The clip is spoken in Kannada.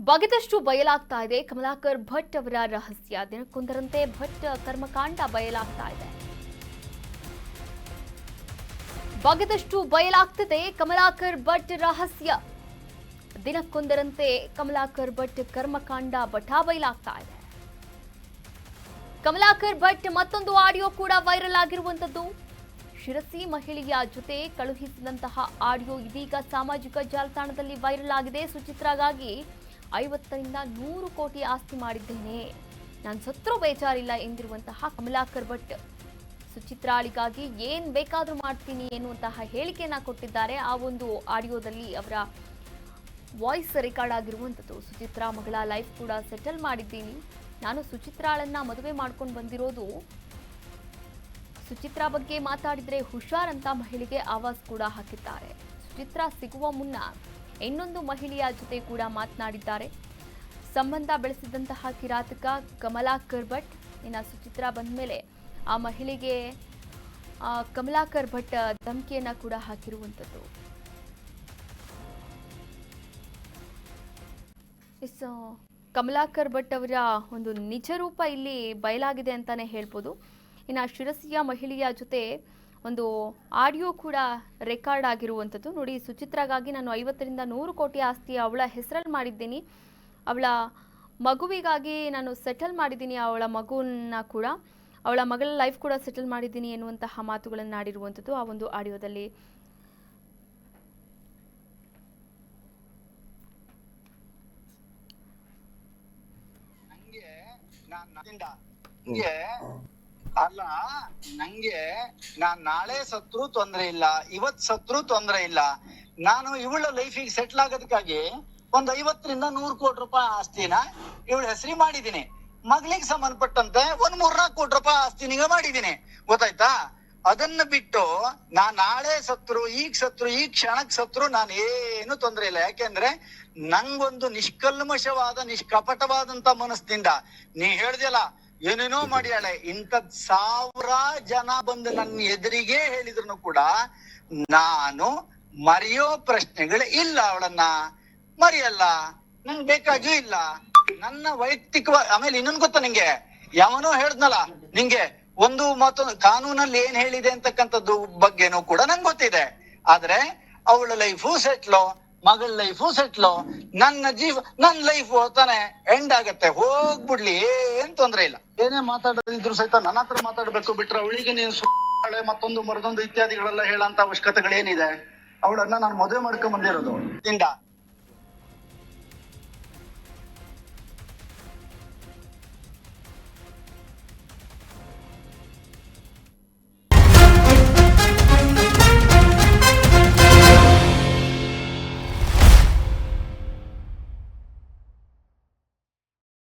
ಬಗೆದಷ್ಟು ಬಯಲಾಗ್ತಾ ಇದೆ ಕಮಲಾಕರ್ ಭಟ್ ಅವರ ರಹಸ್ಯ. ದಿನಕ್ಕೊಂದರಂತೆ ಭಟ್ ಕರ್ಮಕಾಂಡ ಬಯಲಾಗ್ತಾ ಇದೆ. ಬಗೆದಷ್ಟು ಬಯಲಾಗ್ತಿದೆ ಕಮಲಾಕರ್ ಭಟ್ ರಹಸ್ಯ. ದಿನಕ್ಕೊಂದರಂತೆ ಕಮಲಾಕರ್ ಭಟ್ ಕರ್ಮಕಾಂಡ ಬಯಲಾಗ್ತಾ ಇದೆ. ಕಮಲಾಕರ್ ಭಟ್ ಮತ್ತೊಂದು ಆಡಿಯೋ ಕೂಡ ವೈರಲ್ ಆಗಿರುವಂತದ್ದು. ಶಿರಸಿ ಮಹಿಳೆಯ ಜೊತೆ ಕಳುಹಿಸಿದಂತಹ ಆಡಿಯೋ ಇದೀಗ ಸಾಮಾಜಿಕ ಜಾಲತಾಣದಲ್ಲಿ ವೈರಲ್ ಆಗಿದೆ. ಸುಚಿತ್ರಾಗಾಗಿ 50ರಿಂದ 100 ಕೋಟಿ ಆಸ್ತಿ ಮಾಡಿದ್ದೇನೆ, ನಾನು ಸತ್ರೂ ಬೇಜಾರಿಲ್ಲ ಎಂದಿರುವಂತಹ ಕಮಲಾಕರ್ ಭಟ್ ಸುಚಿತ್ರಾಳಿಗಾಗಿ ಏನ್ ಬೇಕಾದ್ರೂ ಮಾಡ್ತೀನಿ ಎನ್ನುವಂತಹ ಹೇಳಿಕೆಯನ್ನ ಕೊಟ್ಟಿದ್ದಾರೆ. ಆ ಒಂದು ಆಡಿಯೋದಲ್ಲಿ ಅವರ ವಾಯ್ಸ್ ರೆಕಾರ್ಡ್ ಆಗಿರುವಂಥದ್ದು. ಸುಚಿತ್ರಾ ಮಗಳ ಲೈಫ್ ಕೂಡ ಸೆಟಲ್ ಮಾಡಿದ್ದೀನಿ, ನಾನು ಸುಚಿತ್ರಾಳನ್ನ ಮದುವೆ ಮಾಡ್ಕೊಂಡು ಬಂದಿರೋದು. ಸುಚಿತ್ರಾ ಬಗ್ಗೆ ಮಾತಾಡಿದ್ರೆ ಹುಷಾರ್ ಅಂತ ಮಹಿಳೆಗೆ ಆವಾಜ್ ಕೂಡ ಹಾಕಿದ್ದಾರೆ. ಸುಚಿತ್ರಾ ಸಿಗುವ ಮುನ್ನ ಇನ್ನೊಂದು ಮಹಿಳೆಯ ಜೊತೆ ಕೂಡ ಮಾತನಾಡಿದ್ದಾರೆ. ಸಂಬಂಧ ಬೆಳೆಸಿದಂತಹ ಕಿರಾತಕ ಕಮಲಾಕರ್ ಭಟ್. ಇನ್ನು ಸುಚಿತ್ರಾ ಬಂದ ಮೇಲೆ ಆ ಮಹಿಳೆಗೆ ಕಮಲಾಕರ್ ಭಟ್ ಧಮಕಿಯನ್ನ ಕೂಡ ಹಾಕಿರುವಂಥದ್ದು. ಕಮಲಾಕರ್ ಭಟ್ ಅವರ ಒಂದು ನಿಜ ರೂಪ ಇಲ್ಲಿ ಬಯಲಾಗಿದೆ ಅಂತಾನೆ ಹೇಳ್ಬೋದು. ಇನ್ನು ಶಿರಸಿಯ ಮಹಿಳೆಯ ಜೊತೆ ಒಂದು ಆಡಿಯೋ ಕೂಡ ರೆಕಾರ್ಡ್ ಆಗಿರುವಂಥದ್ದು. ನೋಡಿ, ಸುಚಿತ್ರಾಗಾಗಿ ನಾನು 50ರಿಂದ 100 ಕೋಟಿ ಆಸ್ತಿ ಅವಳ ಹೆಸರಲ್ಲಿ ಮಾಡಿದ್ದೀನಿ, ಅವಳ ಮಗುವಿಗಾಗಿ ನಾನು ಸೆಟಲ್ ಮಾಡಿದ್ದೀನಿ, ಅವಳ ಮಗುವನ್ನ ಕೂಡ, ಅವಳ ಮಗಳ ಲೈಫ್ ಕೂಡ ಸೆಟಲ್ ಮಾಡಿದ್ದೀನಿ ಎನ್ನುವಂತಹ ಮಾತುಗಳನ್ನು ಆಡಿರುವಂಥದ್ದು ಆ ಒಂದು ಆಡಿಯೋದಲ್ಲಿ. ಅಲ್ಲ, ನಂಗೆ ನಾನ್ ನಾಳೆ ಸತ್ರು ತೊಂದ್ರೆ ಇಲ್ಲ, ಇವತ್ ಸತ್ರು ತೊಂದ್ರೆ ಇಲ್ಲ. ನಾನು ಇವಳ ಲೈಫಿಗೆ ಸೆಟ್ಲ್ ಆಗೋದಕ್ಕಾಗಿ ಒಂದ್ 50ರಿಂದ 100 ಕೋಟಿ ರೂಪಾಯಿ ಆಸ್ತಿನ ಇವಳ ಹೆಸರಿ ಮಾಡಿದೀನಿ. ಮಗಳಿಗೆ ಸಂಬಂಧಪಟ್ಟಂತೆ ಒಂದ್ 3-4 ಕೋಟಿ ರೂಪಾಯಿ ಆಸ್ತಿನಿಗ ಮಾಡಿದೀನಿ, ಗೊತ್ತಾಯ್ತಾ? ಅದನ್ನ ಬಿಟ್ಟು ನಾನ್ ನಾಳೆ ಸತ್ರು, ಈಗ ಕ್ಷಣಕ್ ಸತ್ರು ನಾನು ಏನು ತೊಂದ್ರೆ ಇಲ್ಲ. ಯಾಕೆಂದ್ರೆ ನಂಗೊಂದು ನಿಷ್ಕಲ್ಮಶವಾದ ನಿಷ್ಕಪಟವಾದಂತ ಮನಸ್ಸಿನಿಂದ ನೀ ಹೇಳ್ದಲ್ಲ ಏನೇನೋ ಮಾಡ್ಯಾಳೆ. ಇಂಥದ್ 1000 ಜನ ಬಂದು ನನ್ನ ಎದುರಿಗೆ ಹೇಳಿದ್ರು ಕೂಡ ನಾನು ಮರೆಯೋ ಪ್ರಶ್ನೆಗಳು ಇಲ್ಲ. ಅವಳನ್ನ ಮರೆಯಲ್ಲ, ನಂಗೆ ಬೇಕಾಗಿಯೂ ಇಲ್ಲ. ನನ್ನ ವೈಯಕ್ತಿಕವಾಗಿ ಆಮೇಲೆ ಇನ್ನೊಂದು ಗೊತ್ತಾ ನಿಂಗೆ, ಯಾವನೋ ಹೇಳ್ದ್ನಲ್ಲ ನಿಂಗೆ ಒಂದು ಮತ್ತೊಂದು ಕಾನೂನಲ್ಲಿ ಏನ್ ಹೇಳಿದೆ ಅಂತಕ್ಕಂಥದ್ದು ಬಗ್ಗೆನೂ ಕೂಡ ನಂಗೆ ಗೊತ್ತಿದೆ. ಆದ್ರೆ ಅವಳ ಲೈಫು ಸೆಟ್ಲು, ಮಗಳ ಲೈಫು ಸೆಟ್ಲು, ನನ್ನ ಲೈಫ್ ತಾನೆ ಎಂಡ್ ಆಗತ್ತೆ, ಹೋಗ್ಬಿಡ್ಲಿ, ಏನ್ ತೊಂದ್ರೆ ಇಲ್ಲ. ಏನೇ ಮಾತಾಡೋದಿದ್ರು ಸಹಿತ ನನ್ನ ಹತ್ರ ಮಾತಾಡ್ಬೇಕು ಬಿಟ್ರೆ ಅವಳಿಗೆ ನೀನು ಸುಳ್ಳೆ ಮತ್ತೊಂದು ಮರದೊಂದು ಇತ್ಯಾದಿಗಳೆಲ್ಲ ಹೇಳಂತ ಅವಶ್ಯಕತೆಗಳೇನಿದೆ? ಅವಳನ್ನ ನಾನು ಮದುವೆ ಮಾಡ್ಕೊಂಡ್ ಬಂದಿರೋದು ಇಂದ